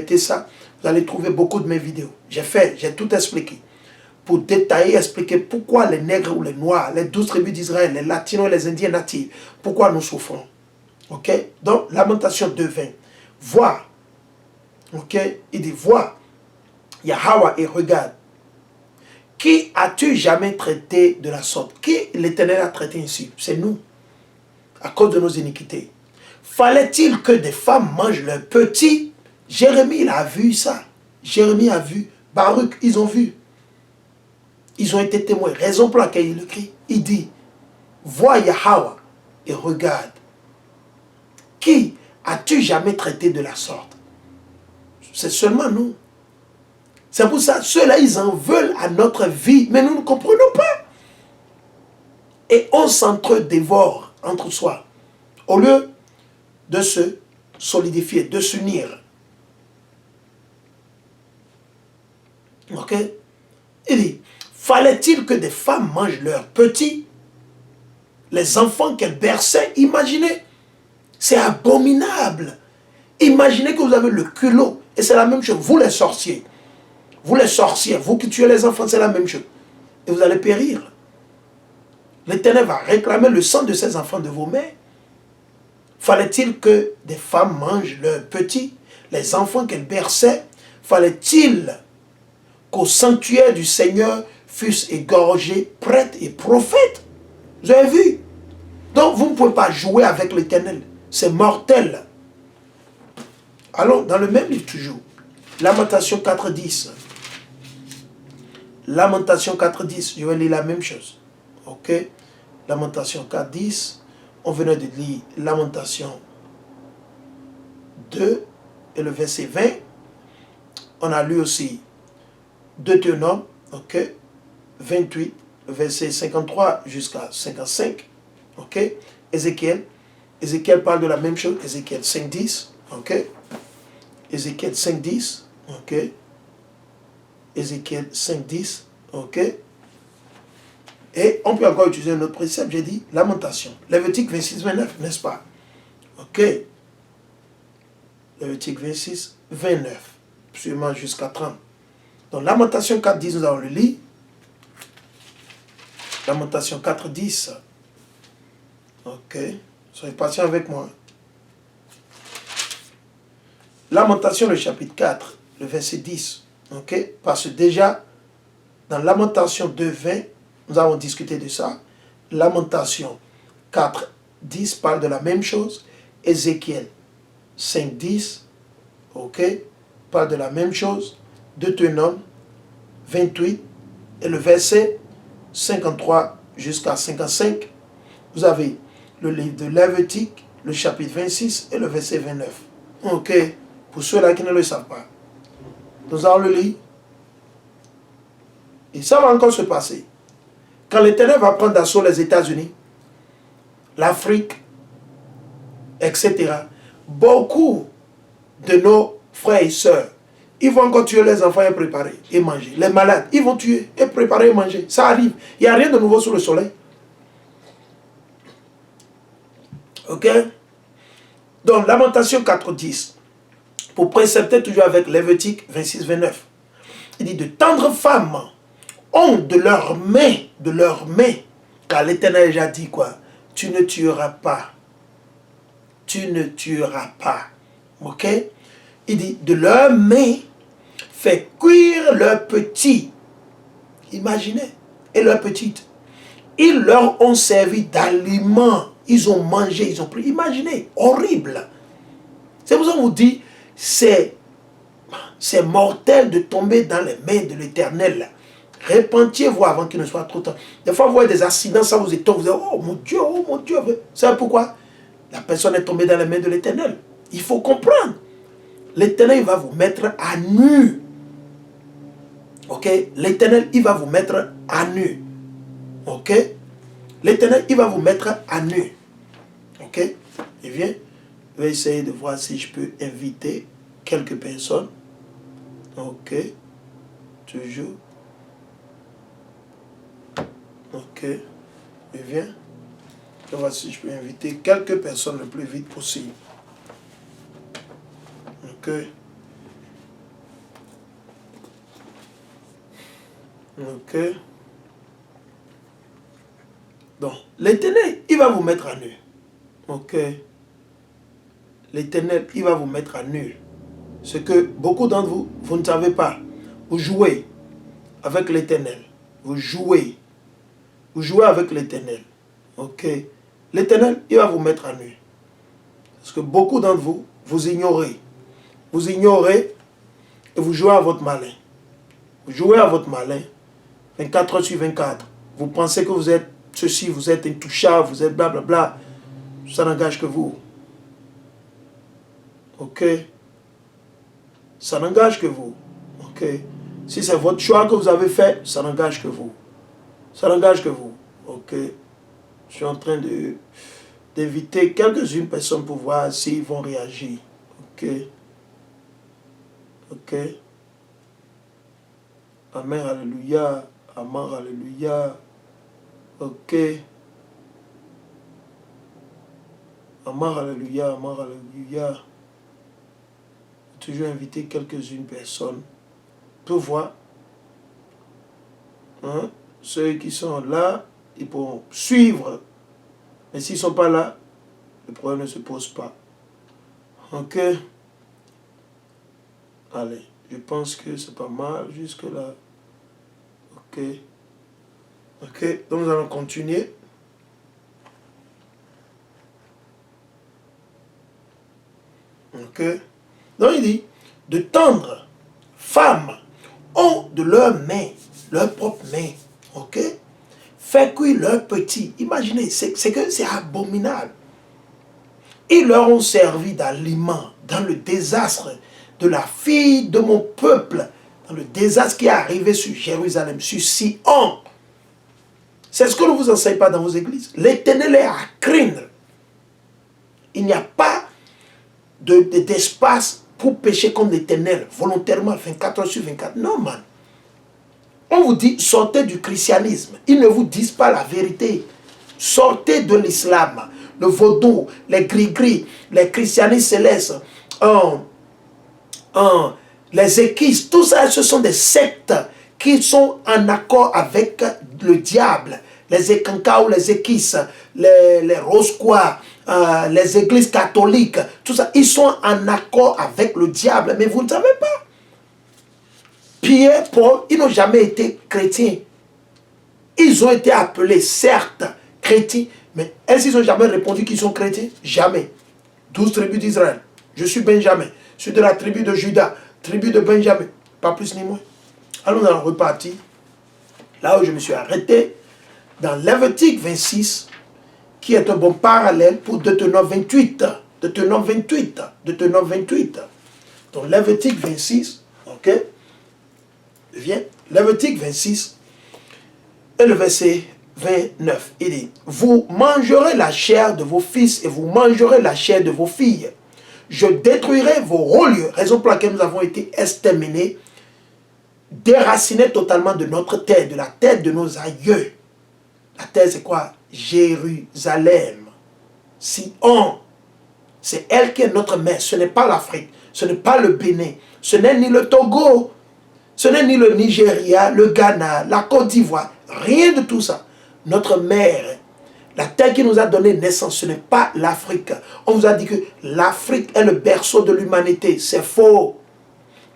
mettez ça, vous allez trouver beaucoup de mes vidéos. J'ai tout expliqué. Pour détailler, expliquer pourquoi les nègres ou les noirs, les 12 tribus d'Israël, les latinos et les indiens natifs, pourquoi nous souffrons. Ok? Donc, Lamentation 2:20. Vois. Ok? Il dit, vois, Yahweh, et regarde. Qui as-tu jamais traité de la sorte? Qui l'Éternel a traité ainsi? C'est nous. À cause de nos iniquités. Fallait-il que des femmes mangent leurs petits? Jérémie, il a vu ça. Jérémie a vu. Baruch, ils ont vu. Ils ont été témoins. Raison pour laquelle il écrit. Il dit, vois Yahweh et regarde. Qui as-tu jamais traité de la sorte? C'est seulement nous. C'est pour ça, ceux-là, ils en veulent à notre vie, mais nous ne comprenons pas. Et on s'entre-dévore entre soi. Au lieu de se solidifier, de s'unir. Ok? Il dit, fallait-il que des femmes mangent leurs petits? Les enfants qu'elles berçaient, imaginez. C'est abominable. Imaginez que vous avez le culot. Et c'est la même chose. Vous les sorciers. Vous les sorciers, vous qui tuez les enfants, c'est la même chose. Et vous allez périr. L'Éternel va réclamer le sang de ces enfants de vos mains. Fallait-il que des femmes mangent leurs petits, les enfants qu'elles berçaient? Fallait-il qu'au sanctuaire du Seigneur fussent égorgés prêtres et prophètes? Vous avez vu? Donc vous ne pouvez pas jouer avec l'Éternel. C'est mortel. Allons dans le même livre toujours. Lamentation 4:10. Lamentation 4:10. Je vais lire la même chose. Ok? Lamentation 4:10. On venait de lire Lamentation 2 et le verset 20. On a lu aussi Deutéronome, ok? 28, le verset 53 jusqu'à 55. Ok? Ézéchiel. Ézéchiel parle de la même chose. Ézéchiel 5:10. Ok? Ézéchiel 5:10. Ok? Ézéchiel 5:10. Ok? Et on peut encore utiliser un autre précepte. J'ai dit Lamentation. Lévitique 26:29, n'est-ce pas? Ok? Lévitique 26:29. Sûrement jusqu'à 30. Donc Lamentation 4:10, nous allons le lire. Lamentation 4:10. Ok? Soyez patient avec moi. Lamentation, le chapitre 4, le verset 10. Ok? Parce que déjà, dans Lamentation 2:20, nous avons discuté de ça. Lamentation 4:10 parle de la même chose. Ézéchiel 5:10, ok, parle de la même chose. Deutéronome 28 et le verset 53 jusqu'à 55. Vous avez le livre de Lévitique, le chapitre 26 et le verset 29. Ok, pour ceux-là qui ne le savent pas. Nous allons le lire. Et ça va encore se passer. Quand l'Éternel va prendre d'assaut les États-Unis, l'Afrique, etc., beaucoup de nos frères et sœurs, ils vont encore tuer les enfants et préparer et manger. Les malades, ils vont tuer et préparer et manger. Ça arrive. Il n'y a rien de nouveau sous le soleil. Ok? Donc, Lamentation 4:10. Pour précepter toujours avec Lévitique 26:29. Il dit, de tendres femmes ont de leurs mains, car l'Éternel a déjà dit quoi? Tu ne tueras pas. Tu ne tueras pas. Ok? Il dit, de leurs mains, fait cuire leurs petits. Imaginez. Et leurs petites. Ils leur ont servi d'aliments. Ils ont mangé, ils ont pris. Imaginez, horrible. C'est pour ça qu'on vous dit, c'est mortel de tomber dans les mains de l'Éternel. Repentiez-vous avant qu'il ne soit trop tard. Des fois, vous voyez des accidents, ça vous étonne. Vous dites, oh mon Dieu, oh mon Dieu. C'est pourquoi la personne est tombée dans les mains de l'Éternel. Il faut comprendre. L'Éternel va vous mettre à nu. Ok? L'Éternel, il va vous mettre à nu. Ok? L'Éternel, il va vous mettre à nu. Ok? Et bien, je vais essayer de voir si je peux inviter quelques personnes. Ok? Toujours. Ok? Et bien, je vais voir si je peux inviter quelques personnes le plus vite possible. Ok? Ok. Donc, l'Éternel, il va vous mettre à nu. Ok. L'Éternel, il va vous mettre à nu. Ce que beaucoup d'entre vous, vous ne savez pas. Vous jouez avec l'Éternel. Vous jouez. Vous jouez avec l'Éternel. Ok. L'Éternel, il va vous mettre à nu. Parce que beaucoup d'entre vous, vous ignorez. Vous ignorez et vous jouez à votre malin. Vous jouez à votre malin. 24 heures sur 24. Vous pensez que vous êtes ceci, vous êtes intouchable, vous êtes blablabla. Ça n'engage que vous. Ok. Ça n'engage que vous. Ok. Si c'est votre choix que vous avez fait, ça n'engage que vous. Ça n'engage que vous. Ok. Je suis en train d'éviter quelques-unes personnes pour voir s'ils vont réagir. Ok. Ok. Amen, alléluia. Amen, alléluia. Ok. Amen, alléluia. Amen, alléluia. Toujours inviter quelques-unes personnes pour voir. Hein? Ceux qui sont là, ils pourront suivre. Mais s'ils ne sont pas là, le problème ne se pose pas. Ok. Allez, je pense que c'est pas mal jusque là. Ok. Ok, donc nous allons continuer. Ok. Donc il dit, de tendres femmes ont de leurs mains, leurs propres mains. Ok. Fait cuire leurs petits. Imaginez, c'est que c'est abominable. Ils leur ont servi d'aliment dans le désastre de la fille de mon peuple, dans le désastre qui est arrivé sur Jérusalem, sur Sion. C'est ce que ne vous enseigne pas dans vos églises. L'Éternel est à craindre. Il n'y a pas d'espace pour pécher contre l'Éternel, volontairement, 24 heures sur 24. Non, man. On vous dit, sortez du christianisme. Ils ne vous disent pas la vérité. Sortez de l'islam. Le vaudou, les gris-gris, les christianistes célestes, les équistes, tout ça, ce sont des sectes qui sont en accord avec le diable. Les écancas ou les équistes, les rosquois, les églises catholiques, tout ça, ils sont en accord avec le diable. Mais vous ne savez pas. Pierre, Paul, ils n'ont jamais été chrétiens. Ils ont été appelés, certes, chrétiens, mais est-ce qu'ils n'ont jamais répondu qu'ils sont chrétiens? Jamais. 12 tribus d'Israël. Je suis Benjamin. Je suis de la tribu de Juda, tribu de Benjamin. Pas plus ni moins. Alors nous allons repartir. Là où je me suis arrêté, dans Lévitique 26, qui est un bon parallèle pour Deutéronome 28. Deutéronome 28. Deutéronome 28. Donc Lévitique 26, ok? Viens. Lévitique 26 et le verset 29. Il dit, vous mangerez la chair de vos fils et vous mangerez la chair de vos filles. Je détruirai vos relieux, raison pour laquelle nous avons été exterminés, déracinés totalement de notre terre, de la terre de nos aïeux. La terre, c'est quoi? Jérusalem. Sion. C'est elle qui est notre mère. Ce n'est pas l'Afrique. Ce n'est pas le Bénin. Ce n'est ni le Togo. Ce n'est ni le Nigeria, le Ghana, la Côte d'Ivoire. Rien de tout ça. Notre mère, la terre qui nous a donné naissance, ce n'est pas l'Afrique. On vous a dit que l'Afrique est le berceau de l'humanité. C'est faux.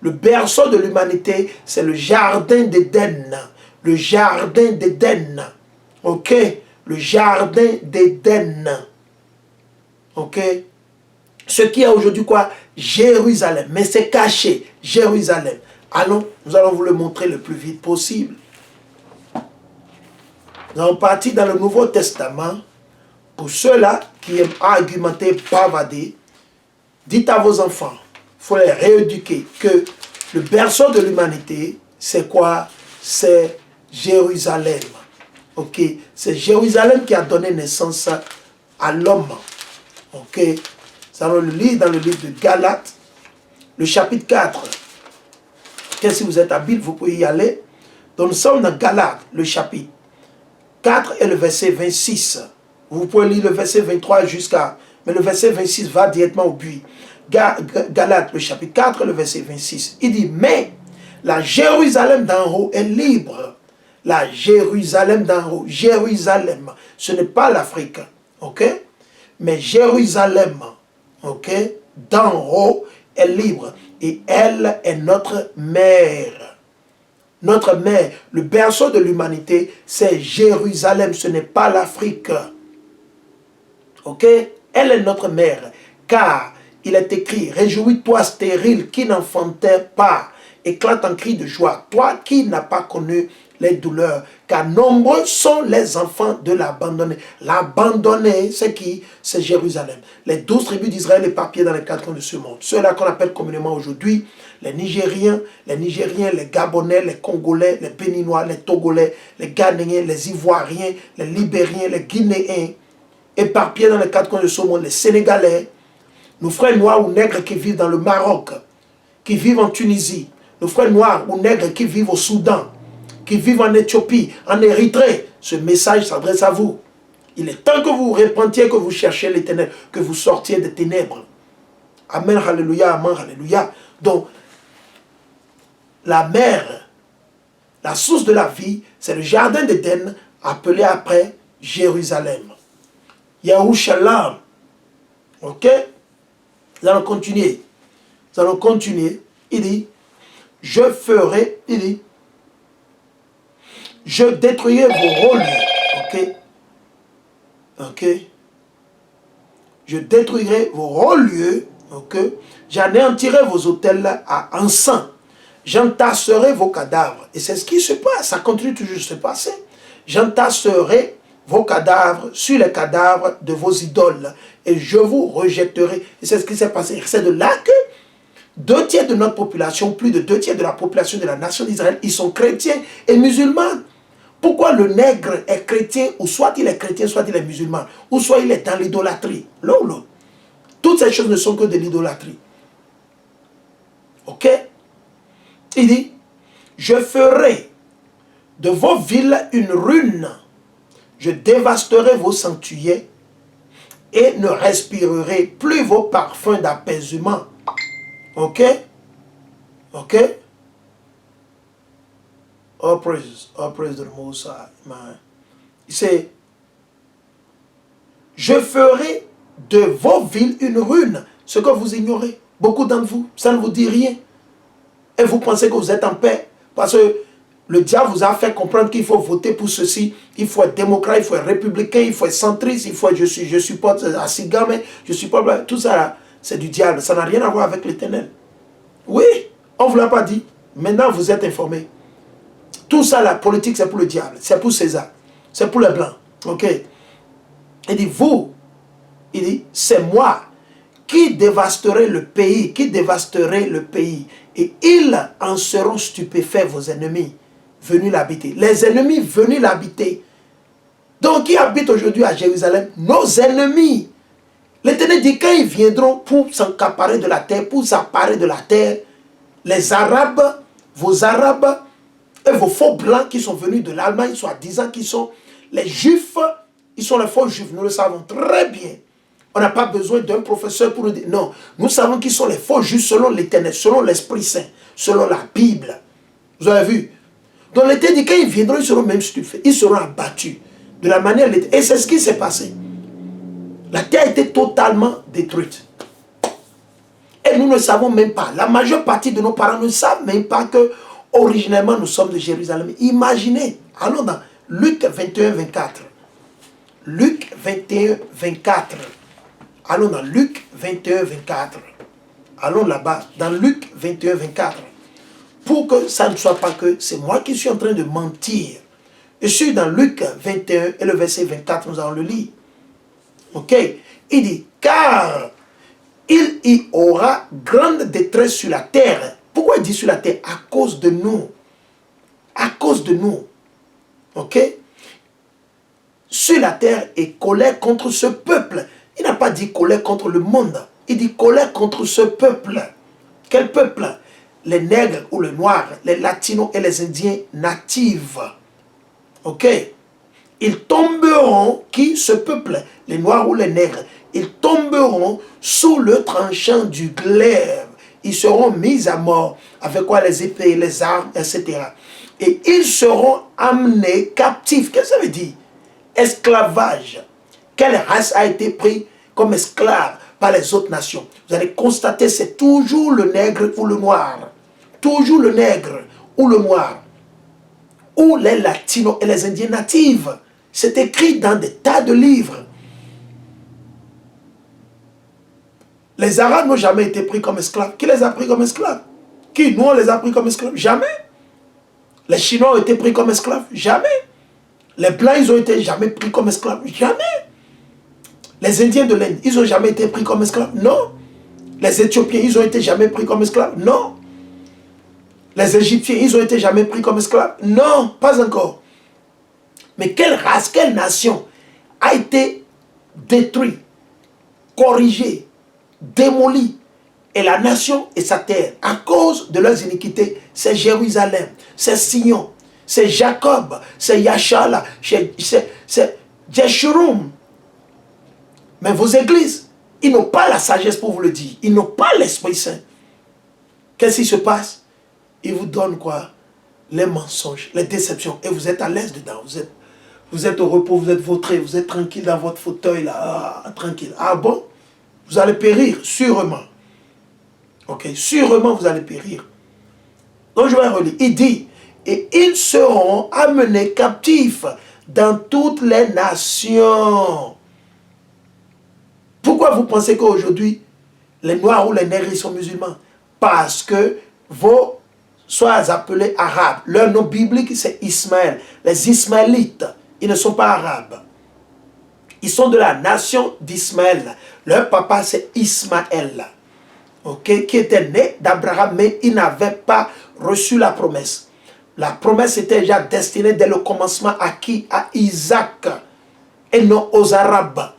Le berceau de l'humanité, c'est le jardin d'Éden. Le jardin d'Éden. Ok? Le jardin d'Éden. Ok? Ce qui est aujourd'hui quoi? Jérusalem. Mais c'est caché. Jérusalem. Allons, nous allons vous le montrer le plus vite possible. Nous allons partir dans le Nouveau Testament. Pour ceux-là qui aiment argumenter, bavader, dites à vos enfants, il faut les rééduquer, que le berceau de l'humanité, c'est quoi? C'est Jérusalem. Ok? C'est Jérusalem qui a donné naissance à l'homme. Ok? Nous allons le lire dans le livre de Galates, le chapitre 4. Si vous êtes habile, vous pouvez y aller. Donc nous sommes dans Galates, le chapitre 4 et le verset 26. Vous pouvez lire le verset 23 jusqu'à... Mais le verset 26 va directement au but. Galates, le chapitre 4 et le verset 26. Il dit, mais la Jérusalem d'en haut est libre la Jérusalem d'en haut. Jérusalem, ce n'est pas l'Afrique, ok? Mais Jérusalem, ok, d'en haut est libre. Et elle est notre mère. Notre mère, le berceau de l'humanité, c'est Jérusalem, ce n'est pas l'Afrique. Ok? Elle est notre mère. Car il est écrit, réjouis-toi stérile qui n'enfantait pas, éclate en cri de joie, toi qui n'as pas connu les douleurs, car nombreux sont les enfants de l'abandonné. L'abandonné, c'est qui? C'est Jérusalem. Les 12 tribus d'Israël éparpillées dans les 4 coins de ce monde. Ceux-là qu'on appelle communément aujourd'hui les Nigériens, les Gabonais, les Congolais, les Béninois, les Togolais, les Ghanéens, les Ivoiriens, les Libériens, les Guinéens, éparpillés dans les 4 coins de ce monde, les Sénégalais, nos frères noirs ou nègres qui vivent dans le Maroc, qui vivent en Tunisie, nos frères noirs ou nègres qui vivent au Soudan, qui vivent en Éthiopie, en Érythrée. Ce message s'adresse à vous. Il est temps que vous vous repentiez, que vous cherchiez l'Éternel, que vous sortiez des ténèbres. Amen, alléluia, amen, alléluia. Donc, la mer, la source de la vie, c'est le jardin d'Éden, appelé après Jérusalem. Yahushalam. Ok? Nous allons continuer. Nous allons continuer. Il dit, je ferai, il dit, je détruirai vos hauts lieux. Ok? Ok? Je détruirai vos hauts lieux. Ok? J'anéantirai vos autels à encens. J'entasserai vos cadavres. Et c'est ce qui se passe. Ça continue toujours de se passer. J'entasserai vos cadavres sur les cadavres de vos idoles. Et je vous rejetterai. Et c'est ce qui s'est passé. C'est de là que 2 tiers de notre population, plus de 2 tiers de la population de la nation d'Israël, ils sont chrétiens et musulmans. Pourquoi le nègre est chrétien, ou soit il est chrétien, soit il est musulman, ou soit il est dans l'idolâtrie. L'un ou l'autre. Toutes ces choses ne sont que de l'idolâtrie. Ok? Il dit, je ferai de vos villes une ruine. Je dévasterai vos sanctuaires et ne respirerai plus vos parfums d'apaisement. Ok? Ok? Oh praise the Most High. C'est, je ferai de vos villes une ruine. Ce que vous ignorez. Beaucoup d'entre vous, ça ne vous dit rien. Et vous pensez que vous êtes en paix. Parce que le diable vous a fait comprendre qu'il faut voter pour ceci. Il faut être démocrate, il faut être républicain, il faut être centriste, il faut être je supporte Asigame, je supporte... Tout ça, c'est du diable. Ça n'a rien à voir avec l'Éternel. Oui, on ne vous l'a pas dit. Maintenant, vous êtes informés. Tout ça, la politique, c'est pour le diable. C'est pour César. C'est pour les Blancs. Ok? Il dit, vous, il dit, c'est moi qui dévasterai le pays, et ils en seront stupéfaits, vos ennemis, venus l'habiter. Les ennemis venus l'habiter. Donc, qui habite aujourd'hui à Jérusalem? Nos ennemis. L'Éternel dit, quand ils viendront pour s'accaparer de la terre, pour s'accaparer de la terre, les Arabes, vos Arabes, et vos faux blancs qui sont venus de l'Allemagne, soi-disant qui sont les Juifs, ils sont les faux Juifs, nous le savons très bien. On n'a pas besoin d'un professeur pour nous dire. Non, nous savons qui sont les faux juifs selon l'Éternel, selon l'Esprit Saint, selon la Bible. Vous avez vu? Donc l'Éternel dit, quand ils viendront, ils seront même stupéfaits. Ils seront abattus. De la manière... Et c'est ce qui s'est passé. La terre a été totalement détruite. Et nous ne savons même pas. La majeure partie de nos parents ne savent même pas que originellement nous sommes de Jérusalem. Imaginez. Allons dans Luc 21, 24. Luc 21, 24. Allons dans Luc 21, 24. Allons là-bas, dans Luc 21, 24. Pour que ça ne soit pas que c'est moi qui suis en train de mentir. Je suis dans Luc 21 et le verset 24, nous allons le lire. Ok? Il dit, car il y aura grande détresse sur la terre. Pourquoi il dit sur la terre? À cause de nous. À cause de nous. Ok? Sur la terre et colère contre ce peuple. Il n'a pas dit colère contre le monde. Il dit colère contre ce peuple. Quel peuple? Les nègres ou les noirs, les latinos et les indiens natifs. Ok? Ils tomberont, qui? Ce peuple, les noirs ou les nègres, ils tomberont sous le tranchant du glaive. ils seront mis à mort. Avec quoi? Les épées, les armes, etc. Et ils seront amenés captifs. Qu'est-ce que ça veut dire? Esclavage. Quelle race a été prise comme esclave par les autres nations? Vous allez constater, c'est toujours le nègre ou le noir. Toujours le nègre ou le noir. Ou les latinos et les indiens natifs. C'est écrit dans des tas de livres. Les Arabes n'ont jamais été pris comme esclaves. Qui les a pris comme esclaves? Qui? Nous, on les a pris comme esclaves? Jamais. Les Chinois ont été pris comme esclaves? Jamais. Les Blancs, ils ont été jamais pris comme esclaves? Jamais. Les Indiens de l'Inde, ils n'ont jamais été pris comme esclaves? Non. Les Éthiopiens, ils ont été jamais pris comme esclaves? Non. Les Égyptiens, ils ont été jamais pris comme esclaves? Non, pas encore. Mais quelle race, quelle nation a été détruite, corrigée, démolie, et la nation et sa terre, à cause de leurs iniquités? C'est Jérusalem, c'est Sion, c'est Jacob, c'est Yachala, c'est Jeshurun. Mais vos églises, ils n'ont pas la sagesse pour vous le dire. Ils n'ont pas l'Esprit Saint. Qu'est-ce qui se passe? Ils vous donnent quoi? Les mensonges, les déceptions. Et vous êtes à l'aise dedans. Vous êtes au repos, vous êtes vautré, vous êtes tranquille dans votre fauteuil là. Ah, tranquille. Ah bon? Vous allez périr, sûrement. Ok, sûrement vous allez périr. Donc je vais relire. Il dit, et ils seront amenés captifs dans toutes les nations. Pourquoi vous pensez qu'aujourd'hui, les Noirs ou les Nègres sont musulmans? Parce que vos, soient appelés arabes. Leur nom biblique, c'est Ismaël. Les Ismaélites, ils ne sont pas arabes. Ils sont de la nation d'Ismaël. Leur papa, c'est Ismaël. Okay, qui était né d'Abraham, mais il n'avait pas reçu la promesse. La promesse était déjà destinée dès le commencement à qui? À Isaac, et non aux Arabes.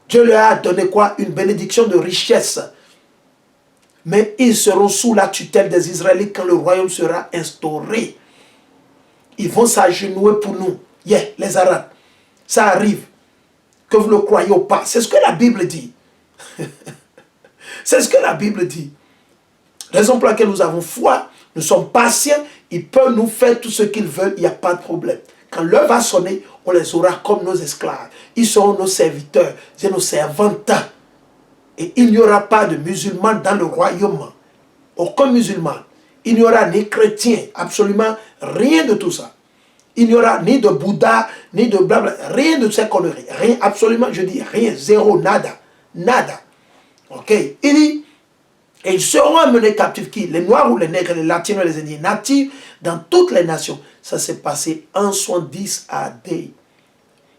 Dieu leur a donné quoi? Une bénédiction de richesse. Mais ils seront sous la tutelle des Israélites quand le royaume sera instauré. Ils vont s'agenouiller pour nous. Yeah, les Arabes. Ça arrive. Que vous ne le croyez pas. C'est ce que la Bible dit. C'est ce que la Bible dit. Raison pour laquelle nous avons foi, nous sommes patients, ils peuvent nous faire tout ce qu'ils veulent, il n'y a pas de problème. Quand l'heure va sonner, on les aura comme nos esclaves. Ils seront nos serviteurs, c'est nos servantes. Et il n'y aura pas de musulmans dans le royaume. Aucun musulman. Il n'y aura ni chrétien, absolument rien de tout ça. Il n'y aura ni de Bouddha, ni de blabla, rien de ces conneries. Rien, absolument, je dis rien, zéro, nada. Nada. Ok? Il dit, et ils seront amenés captifs qui? Les Noirs ou les Nègres, les Latinos, les Indiens natifs, dans toutes les nations. Ça s'est passé en 70 AD.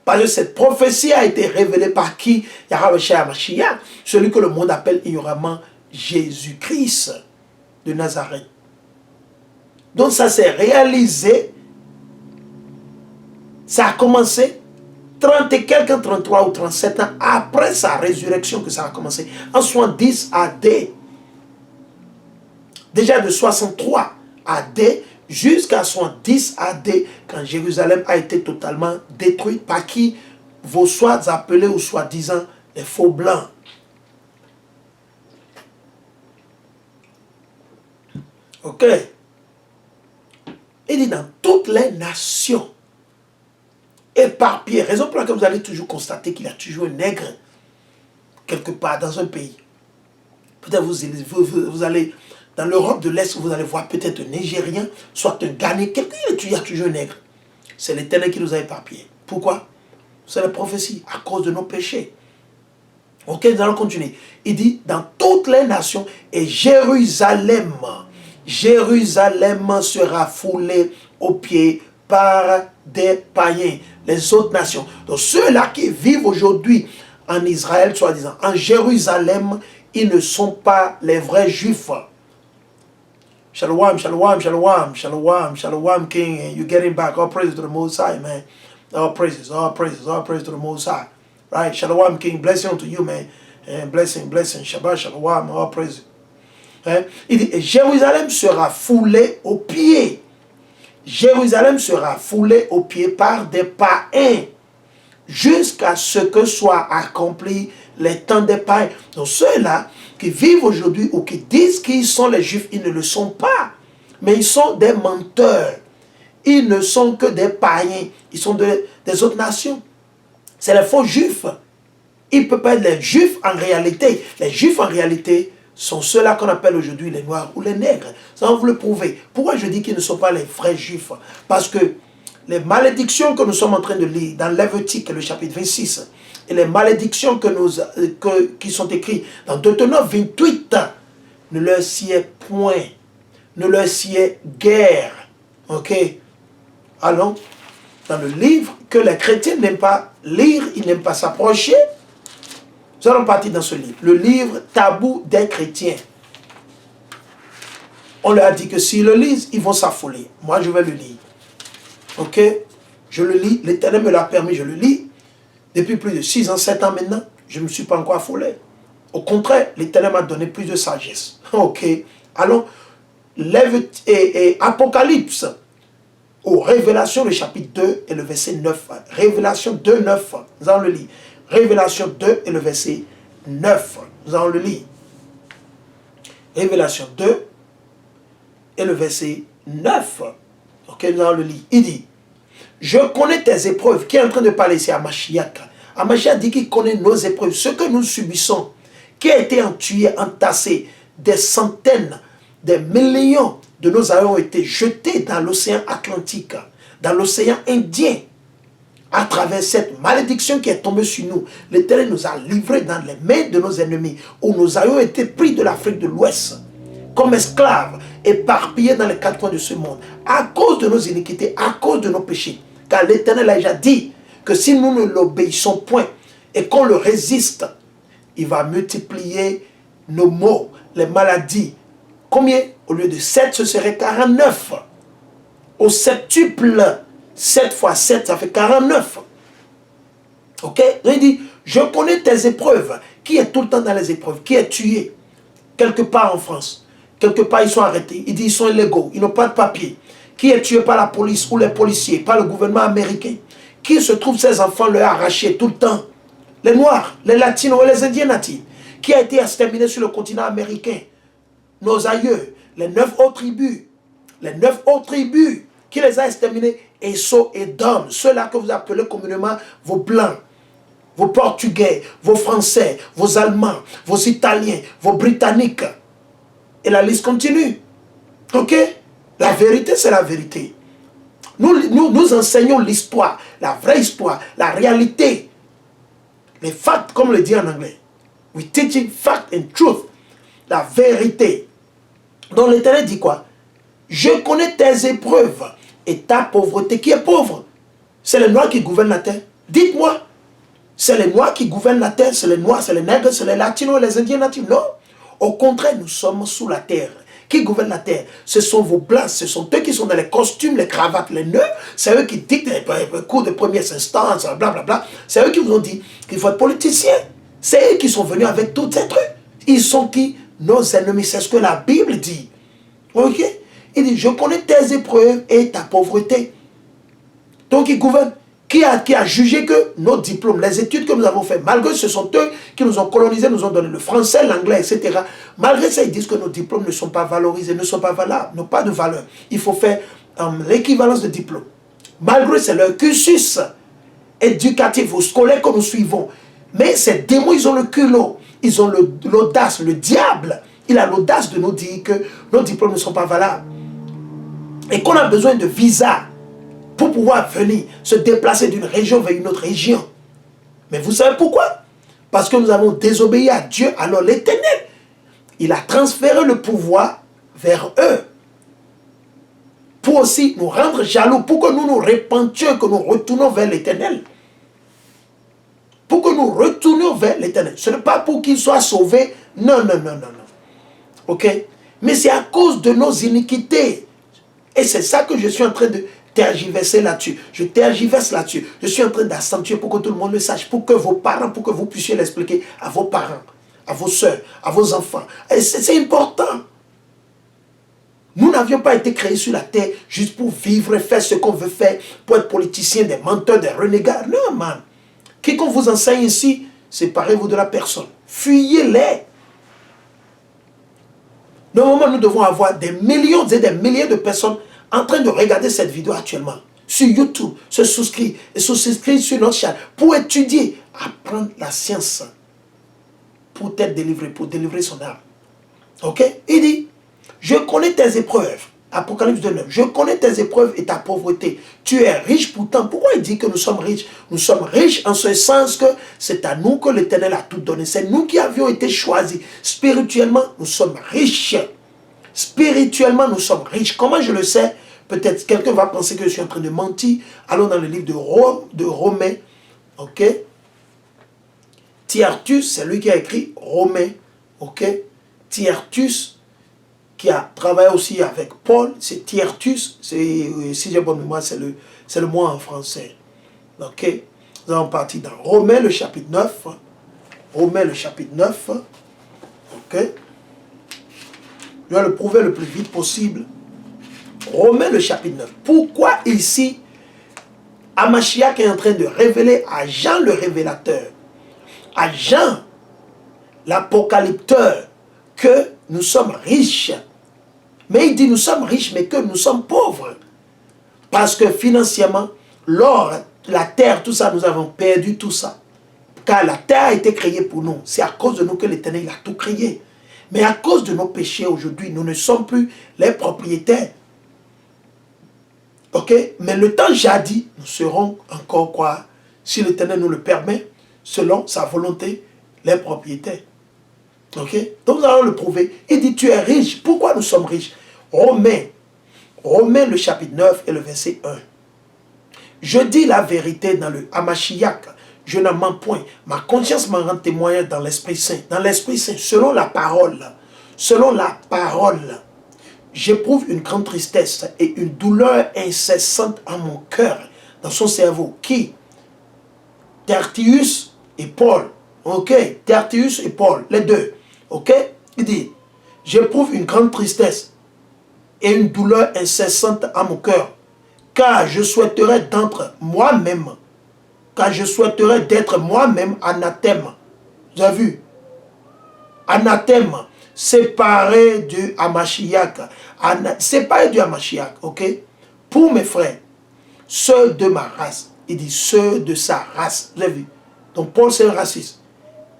Parce que cette prophétie a été révélée par qui? Yahweh Mashiach, celui que le monde appelle ignoramment Jésus-Christ de Nazareth. Donc ça s'est réalisé, ça a commencé 30 et quelques, 33 ou 37 ans après sa résurrection que ça a commencé, en 70 AD. Déjà de 63 AD jusqu'à 70 AD, quand Jérusalem a été totalement détruite par qui? Vos soit appelés ou soi-disant les faux blancs. Ok. Il dit dans toutes les nations, éparpillées, raison pour laquelle vous allez toujours constater qu'il y a toujours un nègre quelque part dans un pays. Peut-être vous allez dans l'Europe de l'Est, vous allez voir peut-être un Nigérien, soit un Ghanéen, quelqu'un, il y a toujours un nègre. C'est l'Éternel qui nous a éparpillés. Pourquoi? C'est la prophétie, à cause de nos péchés. Ok, nous allons continuer. Il dit, dans toutes les nations, et Jérusalem sera foulé aux pieds par des païens, les autres nations. Donc ceux-là qui vivent aujourd'hui en Israël, soi-disant, en Jérusalem, ils ne sont pas les vrais juifs. Shalom, shalom, shalom, shalom, shalom, King. You're getting back. All praise to the Most High, man. All praises, all praises, all praise to the Most High. Right? Shalom, King. Blessing unto you, man. And blessing, blessing. Shabbat, shalom, all praise. Il dit, Jérusalem sera foulé aux pieds. Jérusalem sera foulé aux pieds par des païens jusqu'à ce que soit accompli les temps des païens. Donc ceux-là qui vivent aujourd'hui ou qui disent qu'ils sont les Juifs, ils ne le sont pas. Mais ils sont des menteurs. Ils ne sont que des païens. Ils sont des autres nations. C'est les faux Juifs. Ils ne peuvent pas être les Juifs en réalité. Les Juifs en réalité sont ceux-là qu'on appelle aujourd'hui les Noirs ou les Nègres. Ça va vous le prouver. Pourquoi je dis qu'ils ne sont pas les vrais Juifs? Parce que les malédictions que nous sommes en train de lire dans Lévitique, le chapitre 26, et les malédictions qui sont écrites dans Deutéronome 28, ne leur sied point, ne leur sied guère. Ok? Allons dans le livre que les chrétiens n'aiment pas lire, ils n'aiment pas s'approcher. Nous allons partir dans ce livre, le livre tabou des chrétiens. On leur a dit que s'ils le lisent, ils vont s'affoler. Moi, je vais le lire. Ok? Je le lis, l'Éternel me l'a permis, je le lis. Depuis plus de 6 ans, 7 ans maintenant, je ne me suis pas encore affolé. Au contraire, l'Éternel m'a donné plus de sagesse. Ok? Allons, Apocalypse, aux Révélations, le chapitre 2 et le verset 9. Révélation 2, 9. Nous allons le lire. Révélation 2 et le verset 9. Nous allons le lire. Révélation 2 et le verset 9. Ok, nous allons le lire. Il dit, je connais tes épreuves. Qui est en train de parler ici à Mashiach? Mashiach dit qu'il connaît nos épreuves. Ce que nous subissons, qui a été tué, entassé, des centaines, des millions de nos aïeux ont été jetés dans l'océan Atlantique, dans l'océan Indien. À travers cette malédiction qui est tombée sur nous, l'Éternel nous a livrés dans les mains de nos ennemis, où nos aïeux ont été pris de l'Afrique de l'Ouest, comme esclaves, éparpillés dans les 4 coins de ce monde, à cause de nos iniquités, à cause de nos péchés. Car l'Éternel a déjà dit que si nous ne l'obéissons point et qu'on le résiste, il va multiplier nos maux, les maladies. Combien? Au lieu de 7, ce serait 49. Au septuple, 7 fois 7, ça fait 49. Ok? Il dit, je connais tes épreuves. Qui est tout le temps dans les épreuves? Qui est tué? Quelque part en France. Quelque part, ils sont arrêtés. Il dit, ils sont illégaux. Ils n'ont pas de papier. Qui est tué par la police ou les policiers, par le gouvernement américain? Qui se trouve ces enfants leur arrachés tout le temps? Les Noirs, les Latinos et les Indiens natifs. Qui a été exterminé sur le continent américain? Nos aïeux, les 9 autres tribus. Les 9 autres tribus. Qui les a exterminés? Esso et Dom. Ceux-là que vous appelez communément vos Blancs, vos Portugais, vos Français, vos Allemands, vos Italiens, vos Britanniques. Et la liste continue. Ok? La vérité, c'est la vérité. Nous enseignons l'histoire, la vraie histoire, la réalité. Les facts, comme on le dit en anglais. We teaching fact and truth. La vérité. Donc l'Éternel dit quoi? Je connais tes épreuves et ta pauvreté. Qui est pauvre? C'est les Noirs qui gouvernent la terre. Dites-moi. C'est les Noirs qui gouvernent la terre. C'est les Noirs, c'est les Nègres, c'est les Latinos, les Indiens natifs. Non. Au contraire, nous sommes sous la terre. Qui gouverne la terre? Ce sont vos blancs, ce sont eux qui sont dans les costumes, les cravates, les nœuds. C'est eux qui dictent les cours de première instance, blablabla. C'est eux qui vous ont dit qu'il faut être politicien. C'est eux qui sont venus avec tous ces trucs. Ils sont qui? Nos ennemis. C'est ce que la Bible dit. Ok? Il dit, je connais tes épreuves et ta pauvreté. Donc il gouverne. Qui a jugé que nos diplômes, les études que nous avons faites, malgré ce sont eux qui nous ont colonisés, nous ont donné le français, l'anglais, etc. Malgré ça, ils disent que nos diplômes ne sont pas valorisés, ne sont pas valables, n'ont pas de valeur. Il faut faire l'équivalence de diplôme. Malgré c'est leur cursus éducatif ou scolaire que nous suivons. Mais ces démons, ils ont le culot, ils ont l'audace, le diable. Il a l'audace de nous dire que nos diplômes ne sont pas valables. Et qu'on a besoin de visa pour pouvoir venir se déplacer d'une région vers une autre région. Mais vous savez pourquoi? Parce que nous avons désobéi à Dieu. Alors l'Éternel, il a transféré le pouvoir vers eux. Pour aussi nous rendre jaloux, pour que nous nous repentions, que nous retournons vers l'Éternel. Pour que nous retournions vers l'Éternel. Ce n'est pas pour qu'il soit sauvé. Non, non, non, non, non. Ok? Mais c'est à cause de nos iniquités. Et c'est ça que je suis en train de tergiverser là-dessus. Je tergiverse là-dessus. Je suis en train d'accentuer pour que tout le monde le sache. Pour que vos parents, pour que vous puissiez l'expliquer à vos parents, à vos soeurs, à vos enfants. C'est important. Nous n'avions pas été créés sur la terre juste pour vivre et faire ce qu'on veut faire, pour être politiciens, des menteurs, des renégats. Non, man. Quiconque vous enseigne ici, séparez-vous de la personne. Fuyez-les. Normalement, nous devons avoir des millions et des milliers de personnes en train de regarder cette vidéo actuellement. Sur YouTube, se souscrire et se souscrire sur notre chaîne pour étudier, apprendre la science pour être délivré, pour délivrer son âme. Ok? Il dit, je connais tes épreuves. Apocalypse 2:9. Je connais tes épreuves et ta pauvreté. Tu es riche pourtant. Pourquoi il dit que nous sommes riches? Nous sommes riches en ce sens que c'est à nous que l'Éternel a tout donné. C'est nous qui avions été choisis. Spirituellement, nous sommes riches. Spirituellement, nous sommes riches. Comment je le sais? Peut-être quelqu'un va penser que je suis en train de mentir. Allons dans le livre de Romains. Ok? Tertius, c'est lui qui a écrit Romains. Ok? Tertius, qui a travaillé aussi avec Paul, c'est Tertius, si j'ai bonne mémoire, c'est le mot en français. Ok? Nous allons partir dans Romains le chapitre 9. Romains le chapitre 9. Ok? Je vais le prouver le plus vite possible. Romains le chapitre 9. Pourquoi ici, Hamashiach est en train de révéler à Jean le révélateur, à Jean l'apocalypteur, que nous sommes riches. Mais il dit nous sommes riches, mais que nous sommes pauvres. Parce que financièrement, l'or, la terre, tout ça, nous avons perdu tout ça. Car la terre a été créée pour nous. C'est à cause de nous que l'Éternel a tout créé. Mais à cause de nos péchés aujourd'hui, nous ne sommes plus les propriétaires. Ok? Mais le temps jadis, nous serons encore quoi? Si l'Éternel nous le permet, selon sa volonté, les propriétaires. Ok? Donc nous allons le prouver. Il dit tu es riche. Pourquoi nous sommes riches? Romains le chapitre 9 et le verset 1. Je dis la vérité dans le Hamashiach. Je n'en mens point. Ma conscience m'en rend témoin dans l'Esprit Saint. Dans l'Esprit Saint, selon la parole. Selon la parole. J'éprouve une grande tristesse et une douleur incessante en mon cœur, dans son cerveau. Qui? Tertius et Paul. Ok? Tertius et Paul, les deux. Ok? Il dit, j'éprouve une grande tristesse et une douleur incessante en mon cœur, car je souhaiterais d'être moi-même, anathème. Vous avez vu? Anathème, séparé du Hamashiach. Séparé du Hamashiach, ok? Pour mes frères, ceux de ma race. Il dit ceux de sa race. Vous avez vu? Donc Paul c'est un raciste.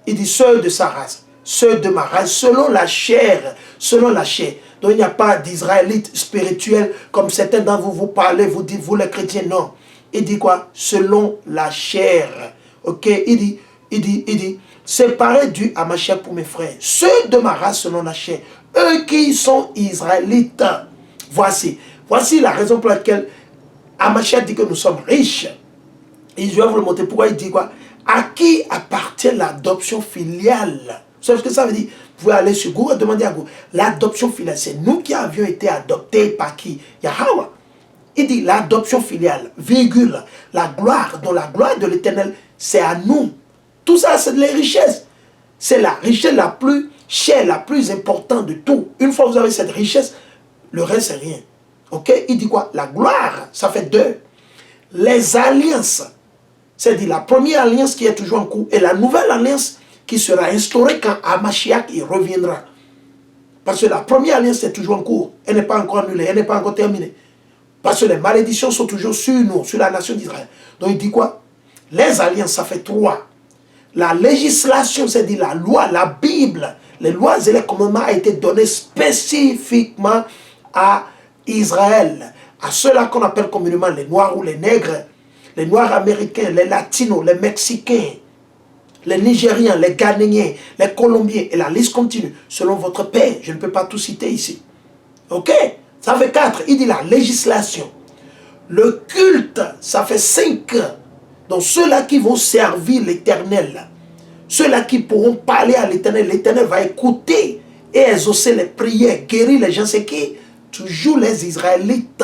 Il dit ceux de sa race. Ceux de ma race, selon la chair. Selon la chair. Donc il n'y a pas d'Israélites spirituels comme certains d'entre vous parlez, vous dites, vous les chrétiens, non. Il dit quoi? Selon la chair. Ok? Il dit, séparés du Hamashiach pour mes frères. Ceux de ma race selon la chair. Eux qui sont Israélites. Voici la raison pour laquelle Hamashiach dit que nous sommes riches. Et je vais vous le montrer pourquoi il dit quoi? À qui appartient l'adoption filiale? Vous savez ce que ça veut dire? Vous pouvez aller sur Google et demander à Google. L'adoption filiale, c'est nous qui avions été adoptés par qui? Yahweh. Il dit l'adoption filiale, virgule, la gloire, dont la gloire de l'Éternel, c'est à nous. Tout ça, c'est de la richesse. C'est la richesse la plus chère, la plus importante de tout. Une fois que vous avez cette richesse, le reste, c'est rien. Ok? Il dit quoi? La gloire, ça fait deux. Les alliances, c'est-à-dire la première alliance qui est toujours en cours et la nouvelle alliance qui sera instaurée quand Hamashiach il reviendra. Parce que la première alliance est toujours en cours. Elle n'est pas encore annulée, elle n'est pas encore terminée. Parce que les malédictions sont toujours sur nous, sur la nation d'Israël. Donc il dit quoi? Les alliances, ça fait trois. La législation, c'est-à-dire la loi, la Bible, les lois et les commandements a été donné spécifiquement à Israël. À ceux-là qu'on appelle communément les Noirs ou les Nègres, les Noirs américains, les Latinos, les Mexicains, les Nigériens, les Ghanéens, les Colombiens, et la liste continue, selon votre père. Je ne peux pas tout citer ici. Ok? Ça fait 4. Il dit la législation. Le culte, ça fait 5. Donc ceux-là qui vont servir l'Éternel, ceux-là qui pourront parler à l'Éternel, l'Éternel va écouter et exaucer les prières, guérir les gens. C'est qui? Toujours les Israélites.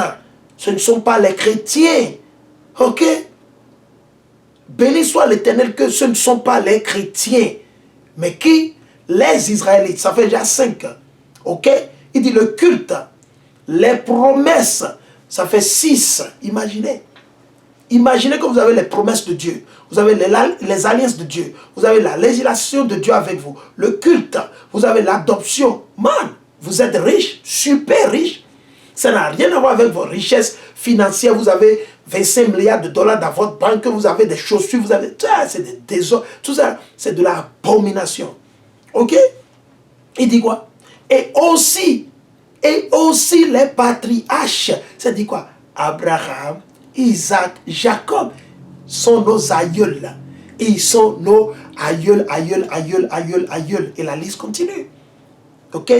Ce ne sont pas les chrétiens. Ok? Béni soit l'Éternel que ce ne sont pas les chrétiens. Mais qui? Les Israélites. Ça fait déjà 5. Ok? Il dit le culte. Les promesses. Ça fait 6. Imaginez. Imaginez que vous avez les promesses de Dieu. Vous avez les alliances de Dieu. Vous avez la législation de Dieu avec vous. Le culte. Vous avez l'adoption. Man, vous êtes riche, super riche. Ça n'a rien à voir avec vos richesses financières. Vous avez 25 milliards de dollars dans votre banque, vous avez des chaussures, vous avez... C'est des désordres. Tout ça, c'est de l'abomination. Ok? Il dit quoi? Et aussi les patriarches. Ça dit quoi? Abraham, Isaac, Jacob sont nos aïeuls. Ils sont nos aïeuls. Et la liste continue. Ok?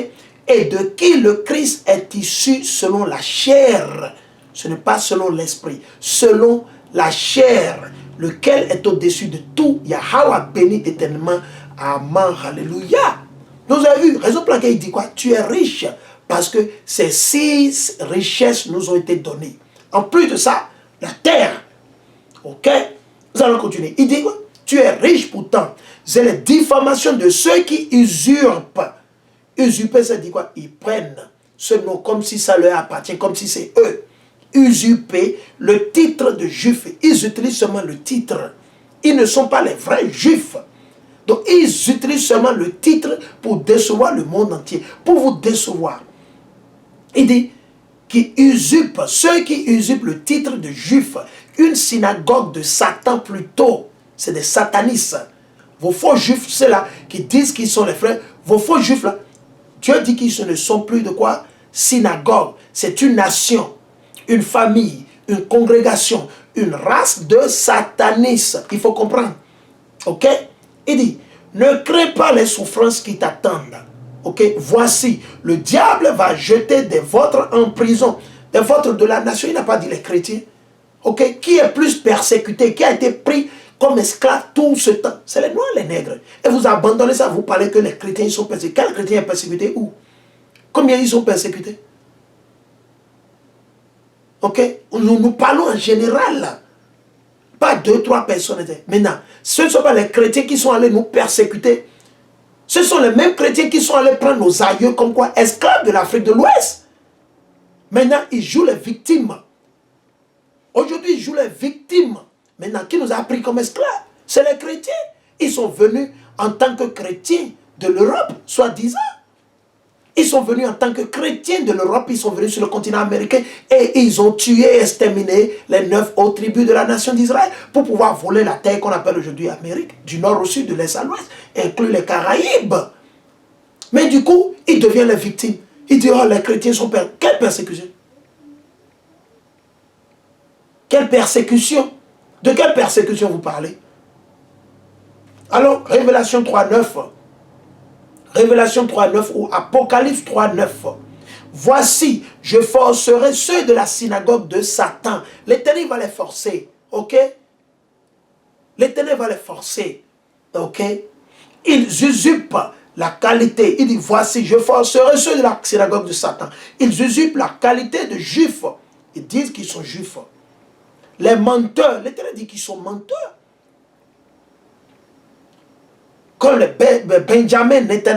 Et de qui le Christ est issu selon la chair. Ce n'est pas selon l'esprit. Selon la chair. Lequel est au-dessus de tout. Yahweh béni éternellement. Amen. Alléluia. Nous avons vu, raison pour laquelle il dit quoi? Tu es riche. Parce que ces 6 richesses nous ont été données. En plus de ça, la terre. Ok? Nous allons continuer. Il dit quoi? Tu es riche pourtant. C'est les diffamations de ceux qui usurpent. Usurper, ça dit quoi? Ils prennent ce nom comme si ça leur appartient, comme si c'est eux. Usurper le titre de juif. Ils utilisent seulement le titre. Ils ne sont pas les vrais juifs. Donc, ils utilisent seulement le titre pour décevoir le monde entier. Pour vous décevoir. Il dit qui usurpent, ceux qui usurpent le titre de juif. Une synagogue de Satan plutôt. C'est des satanistes. Vos faux juifs, c'est là qui disent qu'ils sont les frères. Vos faux juifs là, Dieu dit qu'ils ne sont plus de quoi? Synagogue. C'est une nation, une famille, une congrégation, une race de satanistes. Il faut comprendre. Ok? Il dit, ne crains pas les souffrances qui t'attendent. Ok? Voici, le diable va jeter des vôtres en prison. Des vôtres de la nation, il n'a pas dit les chrétiens. Ok? Qui est plus persécuté, qui a été pris comme esclave tout ce temps? C'est les noirs, les nègres. Et vous abandonnez ça, vous parlez que les chrétiens sont persécutés. Quel chrétien est persécuté où? Combien ils sont persécutés? Ok? Nous parlons en général là. Pas 2, 3 personnes. Maintenant, ce ne sont pas les chrétiens qui sont allés nous persécuter. Ce sont les mêmes chrétiens qui sont allés prendre nos aïeux comme quoi esclaves de l'Afrique de l'Ouest. Maintenant, ils jouent les victimes. Aujourd'hui, ils jouent les victimes. Maintenant, qui nous a pris comme esclaves? C'est les chrétiens. Ils sont venus en tant que chrétiens de l'Europe, soi-disant. Ils sont venus en tant que chrétiens de l'Europe, ils sont venus sur le continent américain et ils ont tué et exterminé les 9 autres tribus de la nation d'Israël pour pouvoir voler la terre qu'on appelle aujourd'hui Amérique, du nord au sud, de l'est à l'ouest, inclus les Caraïbes. Mais du coup, ils deviennent les victimes. Ils disent, oh, les chrétiens sont persécutés. Quelle persécution? Quelle persécution? De quelle persécution vous parlez? Alors, Révélation 3.9, Révélation 3.9 ou Apocalypse 3.9. Voici, je forcerai ceux de la synagogue de Satan. L'Éternel va les forcer. Ok? L'Éternel va les forcer. Ok? Ils usurpent la qualité. Il dit, voici, je forcerai ceux de la synagogue de Satan. Ils usurpent la qualité de juifs. Ils disent qu'ils sont juifs. Les menteurs, l'Éternel dit qu'ils sont menteurs. Comme les Benjamin Netanyahu.